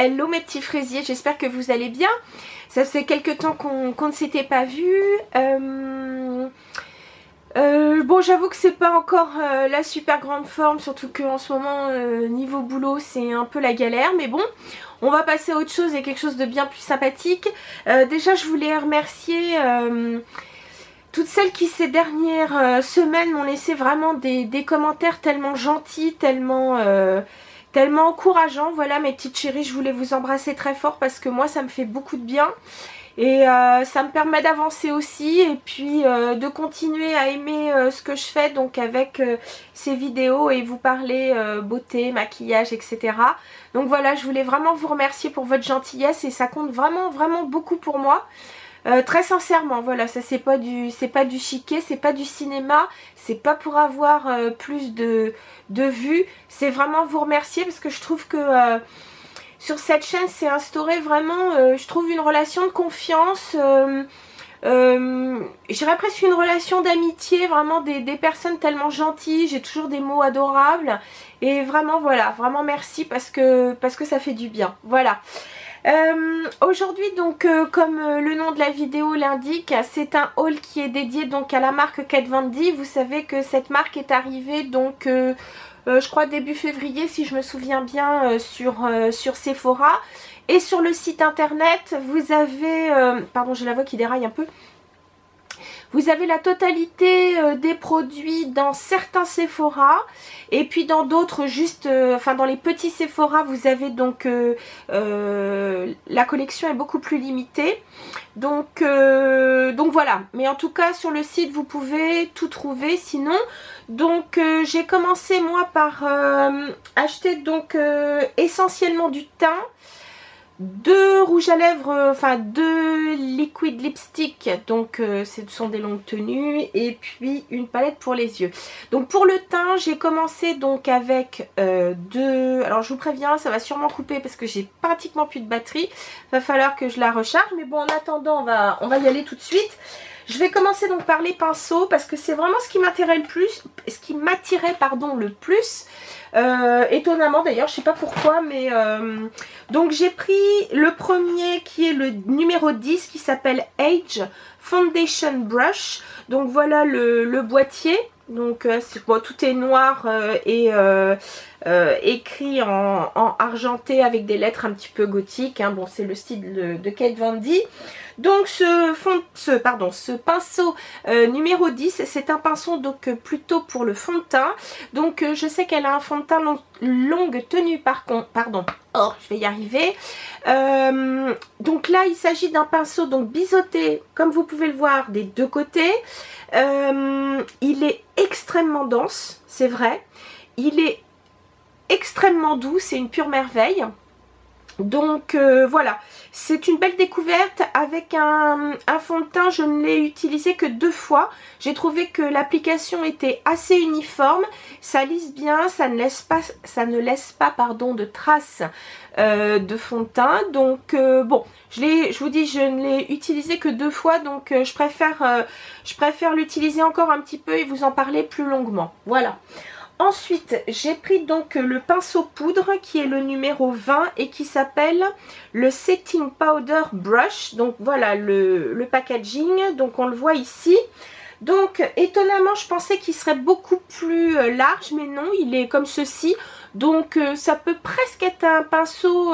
Hello mes petits fraisiers, j'espère que vous allez bien. Ça fait quelques temps qu'on ne s'était pas vu. Bon, j'avoue que c'est pas encore la super grande forme, surtout qu'en ce moment niveau boulot c'est un peu la galère, mais bon, on va passer à autre chose et quelque chose de bien plus sympathique. Déjà je voulais remercier toutes celles qui ces dernières semaines m'ont laissé vraiment des commentaires tellement gentils, tellement encourageants. Voilà mes petites chéries, je voulais vous embrasser très fort parce que moi ça me fait beaucoup de bien. Et ça me permet d'avancer aussi et puis de continuer à aimer ce que je fais donc avec ces vidéos et vous parler beauté, maquillage, etc. Donc voilà, je voulais vraiment vous remercier pour votre gentillesse et ça compte vraiment beaucoup pour moi. Très sincèrement, voilà, ça c'est pas du chiquet, c'est pas du cinéma, c'est pas pour avoir plus de vues, c'est vraiment vous remercier parce que je trouve que sur cette chaîne c'est instauré vraiment, je trouve une relation de confiance, je dirais presque une relation d'amitié, vraiment des personnes tellement gentilles, j'ai toujours des mots adorables et vraiment voilà, vraiment merci parce que ça fait du bien, voilà. Aujourd'hui donc comme le nom de la vidéo l'indique, c'est un haul qui est dédié donc à la marque Kat Von D. Vous savez que cette marque est arrivée donc je crois début février si je me souviens bien sur Sephora et sur le site internet vous avez pardon j'ai la voix qui déraille un peu. Vous avez la totalité des produits dans certains Sephora et puis dans d'autres juste, enfin dans les petits Sephora vous avez donc la collection est beaucoup plus limitée. Donc voilà, mais en tout cas sur le site vous pouvez tout trouver sinon. Donc j'ai commencé moi par acheter donc essentiellement du teint. 2 rouges à lèvres, enfin 2 liquid lipstick, donc ce sont des longues tenues et puis une palette pour les yeux. Donc pour le teint j'ai commencé donc avec 2, alors je vous préviens ça va sûrement couper parce que j'ai pratiquement plus de batterie, va falloir que je la recharge mais bon en attendant on va y aller tout de suite. Je vais commencer donc par les pinceaux parce que c'est vraiment ce qui m'attirait le plus, le plus. Étonnamment d'ailleurs, je sais pas pourquoi, mais donc j'ai pris le premier qui est le numéro 10 qui s'appelle Age Foundation Brush. Donc voilà le boîtier. Donc bon, tout est noir et écrit en argenté avec des lettres un petit peu gothiques, hein. Bon, c'est le style de Kat Von D. Donc ce pinceau numéro 10, c'est un pinceau donc plutôt pour le fond de teint. Donc je sais qu'elle a un fond de teint longue tenue je vais y arriver. Donc là il s'agit d'un pinceau donc biseauté comme vous pouvez le voir des deux côtés. Il est extrêmement dense, c'est vrai. Il est extrêmement doux, c'est une pure merveille. Donc voilà, c'est une belle découverte avec un fond de teint, je ne l'ai utilisé que 2 fois. J'ai trouvé que l'application était assez uniforme, ça lisse bien, ça ne laisse pas de traces de fond de teint. Donc bon, je vous dis, je ne l'ai utilisé que 2 fois, donc je préfère l'utiliser encore un petit peu et vous en parler plus longuement. Voilà. Ensuite, j'ai pris donc le pinceau poudre qui est le numéro 20 et qui s'appelle le Setting Powder Brush. Donc voilà le packaging, donc on le voit ici. Donc étonnamment, je pensais qu'il serait beaucoup plus large, mais non, il est comme ceci. Donc ça peut presque être un pinceau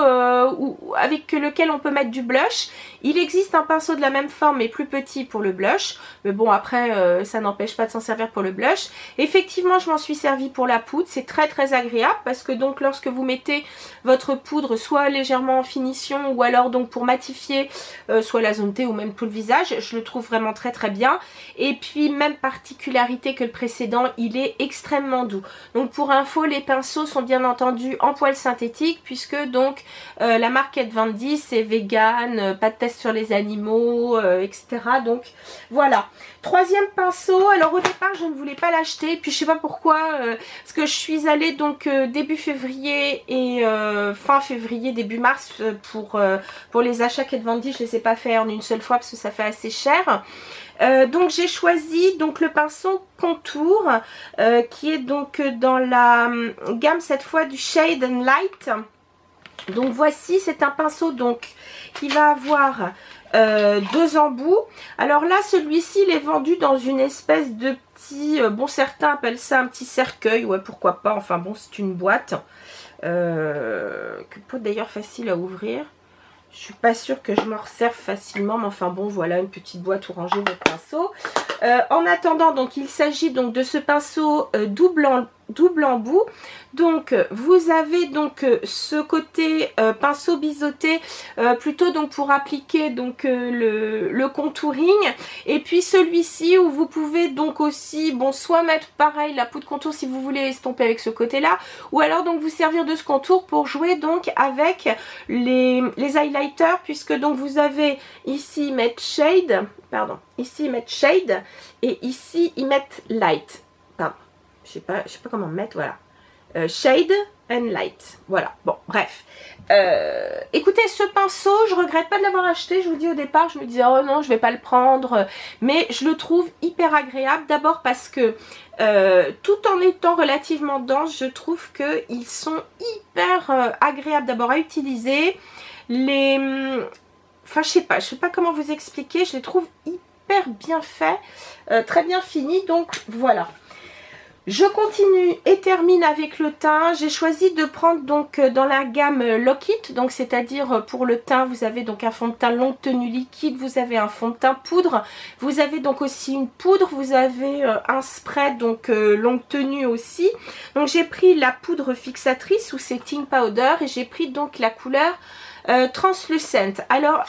avec lequel on peut mettre du blush. Il existe un pinceau de la même forme mais plus petit pour le blush. Mais bon après ça n'empêche pas de s'en servir pour le blush. Effectivement je m'en suis servi pour la poudre. C'est très agréable parce que donc lorsque vous mettez votre poudre soit légèrement en finition ou alors donc pour matifier soit la zone T ou même tout le visage, je le trouve vraiment très bien. Et puis même particularité que le précédent, il est extrêmement doux. Donc pour info, les pinceaux sont bien entendu en poils synthétiques puisque donc la marque Kat Von D c'est vegan, pas de test sur les animaux, etc. Donc voilà. Troisième pinceau, alors au départ je ne voulais pas l'acheter, puis je sais pas pourquoi, parce que je suis allée donc début février et fin février, début mars pour les achats Kat Von D, je les ai pas fait en une seule fois parce que ça fait assez cher. Donc j'ai choisi donc le pinceau contour qui est donc dans la gamme cette fois du Shade and Light. Donc voici, c'est un pinceau donc qui va avoir 2 embouts. Alors là, celui-ci, il est vendu dans une espèce de petit... bon, certains appellent ça un petit cercueil. Ouais, pourquoi pas. Enfin bon, c'est une boîte. Peut d'ailleurs facile à ouvrir. Je suis pas sûre que je m'en resserve facilement. Mais enfin bon, voilà, une petite boîte où ranger votre pinceau. En attendant, donc il s'agit donc de ce pinceau double embout. Donc vous avez donc ce côté pinceau biseauté plutôt donc pour appliquer donc le contouring, et puis celui-ci où vous pouvez donc aussi bon soit mettre pareil la poudre contour si vous voulez estomper avec ce côté là, ou alors donc vous servir de ce contour pour jouer donc avec les highlighters, puisque donc vous avez ici mettre shade, pardon, ici mettre shade et ici ils mettent light, pardon, je sais pas comment mettre, voilà. Shade and light, voilà, bon bref, écoutez, ce pinceau je regrette pas de l'avoir acheté. Je vous dis, au départ je me disais oh non je vais pas le prendre, mais je le trouve hyper agréable, d'abord parce que tout en étant relativement dense, je trouve qu'ils sont hyper agréables d'abord à utiliser. Enfin je sais pas comment vous expliquer, je les trouve hyper bien faits, très bien finis, donc voilà. Je continue et termine avec le teint. J'ai choisi de prendre donc dans la gamme Lock It, donc c'est-à-dire pour le teint vous avez donc un fond de teint longue tenue liquide, vous avez un fond de teint poudre, vous avez donc aussi une poudre, vous avez un spray donc longue tenue aussi. Donc j'ai pris la poudre fixatrice ou setting powder et j'ai pris donc la couleur translucent. Alors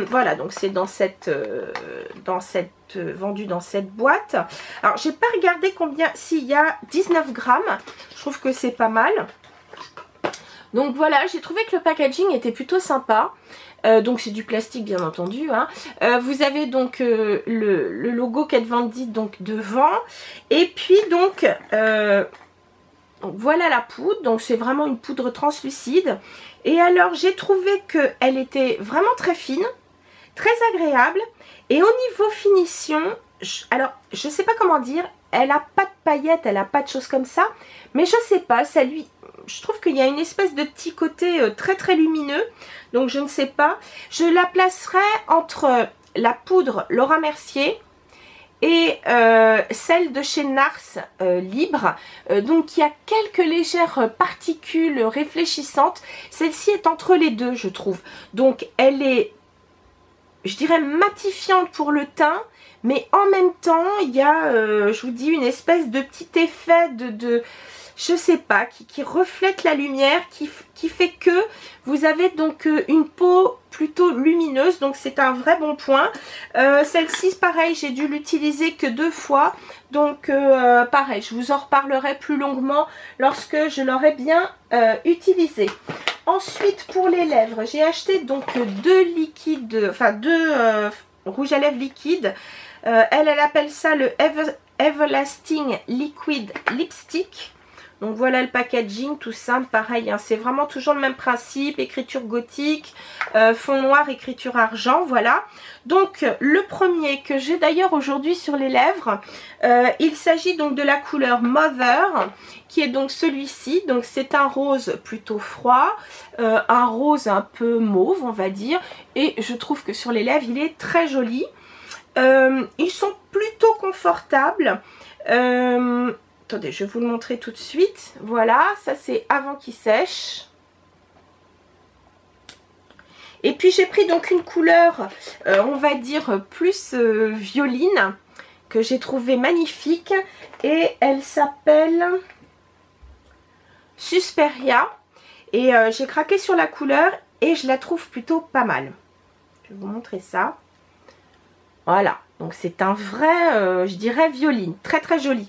voilà, donc c'est dans cette vendu dans cette boîte. Alors j'ai pas regardé combien, s'il y a 19 grammes, je trouve que c'est pas mal. Donc voilà, j'ai trouvé que le packaging était plutôt sympa. Donc c'est du plastique bien entendu, hein. Vous avez donc le logo Kat Von D donc devant, et puis donc voilà la poudre. Donc c'est vraiment une poudre translucide, et alors j'ai trouvé qu'elle était vraiment très fine, très agréable, et au niveau finition, alors je sais pas comment dire, elle a pas de paillettes, elle a pas de choses comme ça, mais je sais pas, ça lui, je trouve qu'il y a une espèce de petit côté très très lumineux, donc je ne sais pas. Je la placerai entre la poudre Laura Mercier et celle de chez NARS Libre, donc il y a quelques légères particules réfléchissantes. Celle-ci est entre les deux, je trouve, donc elle est, je dirais, matifiante pour le teint, mais en même temps il y a je vous dis une espèce de petit effet de je sais pas, qui reflète la lumière, qui fait que vous avez donc une peau plutôt lumineuse, donc c'est un vrai bon point. Celle-ci pareil, j'ai dû l'utiliser que 2 fois, donc pareil, je vous en reparlerai plus longuement lorsque je l'aurai bien utilisée. Ensuite pour les lèvres, j'ai acheté donc 2 liquides, enfin 2 rouges à lèvres liquides. Elle appelle ça le Everlasting Liquid Lipstick. Donc voilà le packaging, tout simple, pareil, hein, c'est vraiment toujours le même principe, écriture gothique, fond noir, écriture argent, voilà. Donc le premier que j'ai d'ailleurs aujourd'hui sur les lèvres, il s'agit donc de la couleur Mother, qui est donc celui-ci. Donc c'est un rose plutôt froid, un rose un peu mauve on va dire, et je trouve que sur les lèvres il est très joli. Ils sont plutôt confortables. Attendez, je vais vous le montrer tout de suite. Voilà, ça c'est avant qu'il sèche. Et puis j'ai pris donc une couleur, on va dire plus violine, que j'ai trouvé magnifique. Et elle s'appelle Susperia. Et j'ai craqué sur la couleur et je la trouve plutôt pas mal. Je vais vous montrer ça. Voilà, donc c'est un vrai, je dirais, violine. Très très joli.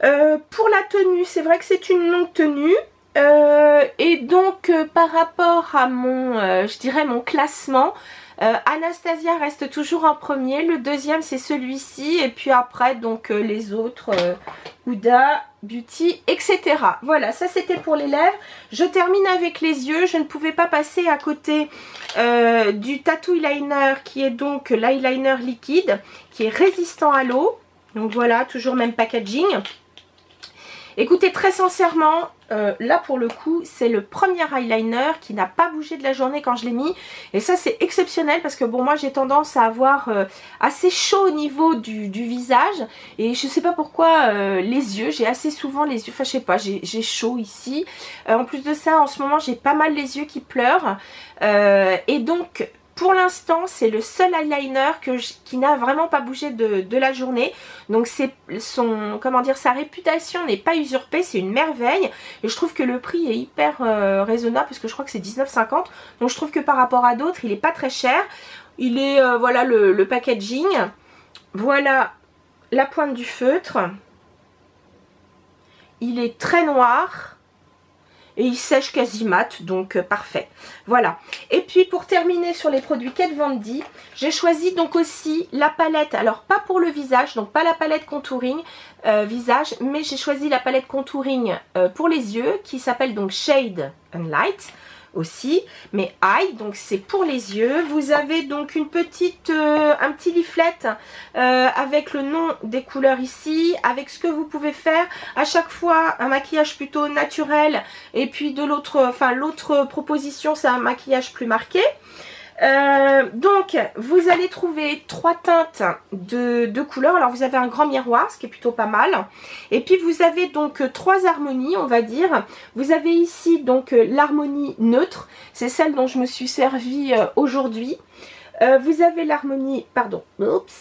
Pour la tenue, c'est vrai que c'est une longue tenue. Et donc par rapport à mon, je dirais mon classement, Anastasia reste toujours en premier. Le deuxième c'est celui-ci. Et puis après donc les autres, Huda Beauty, etc. Voilà, ça c'était pour les lèvres. Je termine avec les yeux. Je ne pouvais pas passer à côté du Tattoo Eyeliner, qui est donc l'eyeliner liquide, qui est résistant à l'eau. Donc voilà, toujours même packaging. Écoutez, très sincèrement, là pour le coup, c'est le premier eyeliner qui n'a pas bougé de la journée quand je l'ai mis. Et ça, c'est exceptionnel parce que bon, moi j'ai tendance à avoir assez chaud au niveau du visage. Et je sais pas pourquoi les yeux, j'ai assez souvent les yeux, enfin je sais pas, j'ai chaud ici. En plus de ça, en ce moment, j'ai pas mal les yeux qui pleurent. Et donc... Pour l'instant, c'est le seul eyeliner qui n'a vraiment pas bougé de la journée. Donc c'est comment dire, sa réputation n'est pas usurpée, c'est une merveille. Et je trouve que le prix est hyper raisonnable parce que je crois que c'est 19,50 €. Donc je trouve que par rapport à d'autres, il n'est pas très cher. Il est, voilà le packaging. Voilà la pointe du feutre. Il est très noir. Et il sèche quasi mat, donc parfait. Voilà. Et puis pour terminer sur les produits Kat Von D, j'ai choisi donc aussi la palette. Alors pas pour le visage, donc pas la palette contouring visage, mais j'ai choisi la palette contouring pour les yeux qui s'appelle donc Shade and Light aussi, mais Eye, donc c'est pour les yeux. Vous avez donc un petit leaflet avec le nom des couleurs ici, avec ce que vous pouvez faire à chaque fois, un maquillage plutôt naturel, et puis de l'autre proposition, c'est un maquillage plus marqué. Donc vous allez trouver 3 teintes de couleurs. Alors vous avez un grand miroir, ce qui est plutôt pas mal, et puis vous avez donc 3 harmonies, on va dire. Vous avez ici donc l'harmonie neutre, c'est celle dont je me suis servie aujourd'hui. Vous avez l'harmonie,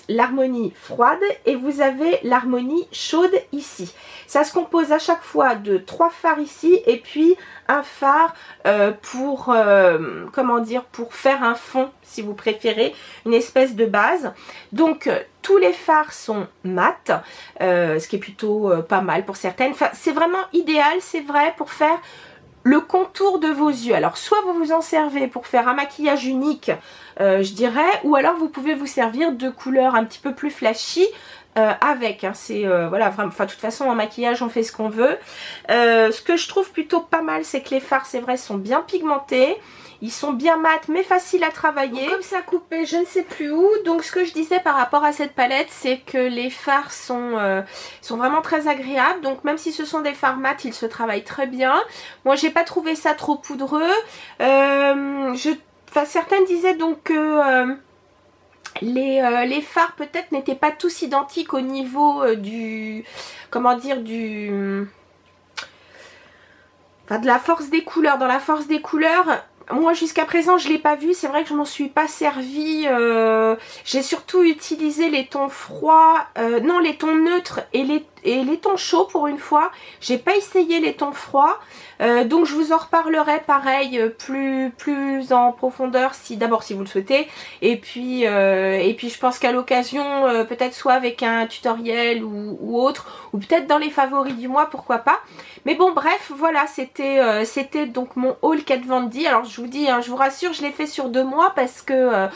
l'harmonie froide, et vous avez l'harmonie chaude ici. Ça se compose à chaque fois de 3 fards ici, et puis un phare pour, comment dire, pour faire un fond, si vous préférez, une espèce de base. Donc tous les fards sont mat, ce qui est plutôt pas mal pour certaines. Enfin, c'est vraiment idéal, c'est vrai, pour faire le contour de vos yeux. Alors soit vous vous en servez pour faire un maquillage unique, je dirais, ou alors vous pouvez vous servir de couleurs un petit peu plus flashy avec, hein. C'est voilà, vraiment, enfin de toute façon en maquillage on fait ce qu'on veut. Ce que je trouve plutôt pas mal, c'est que les fards, c'est vrai, sont bien pigmentés. Ils sont bien mat mais faciles à travailler. Comme ça coupé, je ne sais plus où. Donc ce que je disais par rapport à cette palette, c'est que les fards sont vraiment très agréables. Donc même si ce sont des fards mat, ils se travaillent très bien. Moi j'ai pas trouvé ça trop poudreux. Certaines disaient donc que les fards peut-être n'étaient pas tous identiques au niveau comment dire, de la force des couleurs. Dans la force des couleurs, moi jusqu'à présent je ne l'ai pas vu, c'est vrai que je m'en suis pas servie. J'ai surtout utilisé les tons froids, non, les tons neutres et les tons chauds pour une fois. J'ai pas essayé les tons froids, donc je vous en reparlerai pareil plus en profondeur d'abord si vous le souhaitez, et puis je pense qu'à l'occasion peut-être soit avec un tutoriel ou autre, ou peut-être dans les favoris du mois, pourquoi pas. Mais bon, bref, voilà, c'était donc mon haul Kat Von D. Alors je vous dis, hein, je vous rassure, je l'ai fait sur 2 mois parce que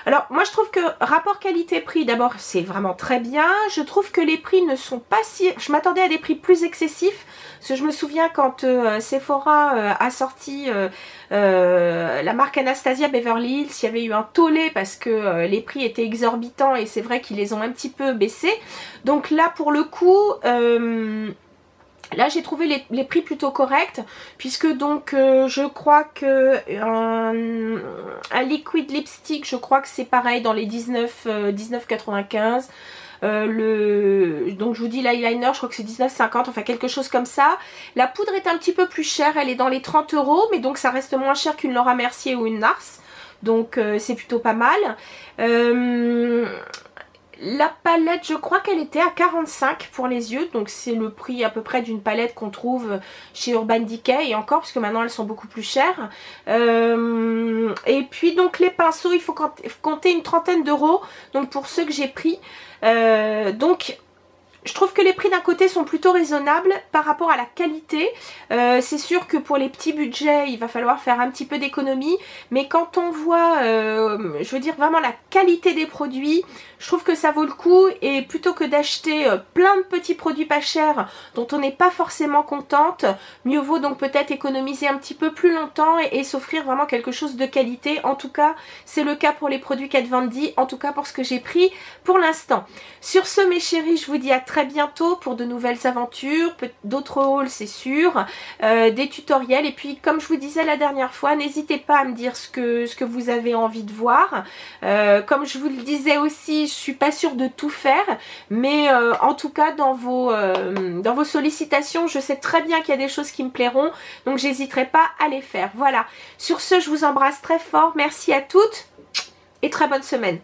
alors moi je trouve que rapport qualité-prix, d'abord c'est vraiment très bien. Je trouve que les prix ne sont pas si... Je m'attendais à des prix plus excessifs, parce que je me souviens quand Sephora a sorti la marque Anastasia Beverly Hills, il y avait eu un tollé parce que les prix étaient exorbitants, et c'est vrai qu'ils les ont un petit peu baissés. Donc là pour le coup... là j'ai trouvé les prix plutôt corrects, puisque donc je crois que un liquid lipstick, je crois que c'est pareil dans les 19,95. Donc je vous dis l'eyeliner, je crois que c'est 19,50, enfin quelque chose comme ça. La poudre est un petit peu plus chère, elle est dans les 30 €, mais donc ça reste moins cher qu'une Laura Mercier ou une NARS, donc c'est plutôt pas mal. La palette, je crois qu'elle était à 45 pour les yeux, donc c'est le prix à peu près d'une palette qu'on trouve chez Urban Decay, et encore parce que maintenant elles sont beaucoup plus chères. Et puis donc les pinceaux, il faut compter une trentaine d'euros, donc pour ceux que j'ai pris. Donc je trouve que les prix d'un côté sont plutôt raisonnables par rapport à la qualité. C'est sûr que pour les petits budgets, il va falloir faire un petit peu d'économie. Mais quand on voit, je veux dire vraiment la qualité des produits, je trouve que ça vaut le coup. Et plutôt que d'acheter plein de petits produits pas chers dont on n'est pas forcément contente, mieux vaut donc peut-être économiser un petit peu plus longtemps et s'offrir vraiment quelque chose de qualité. En tout cas, c'est le cas pour les produits Kat Von D, en tout cas pour ce que j'ai pris pour l'instant. Sur ce mes chéris, je vous dis à très très bientôt pour de nouvelles aventures, d'autres hauls c'est sûr, des tutoriels. Et puis comme je vous disais la dernière fois, n'hésitez pas à me dire ce que vous avez envie de voir. Comme je vous le disais aussi, je suis pas sûre de tout faire, mais en tout cas dans vos sollicitations, je sais très bien qu'il y a des choses qui me plairont, donc j'hésiterai pas à les faire. Voilà, sur ce je vous embrasse très fort, merci à toutes et très bonne semaine.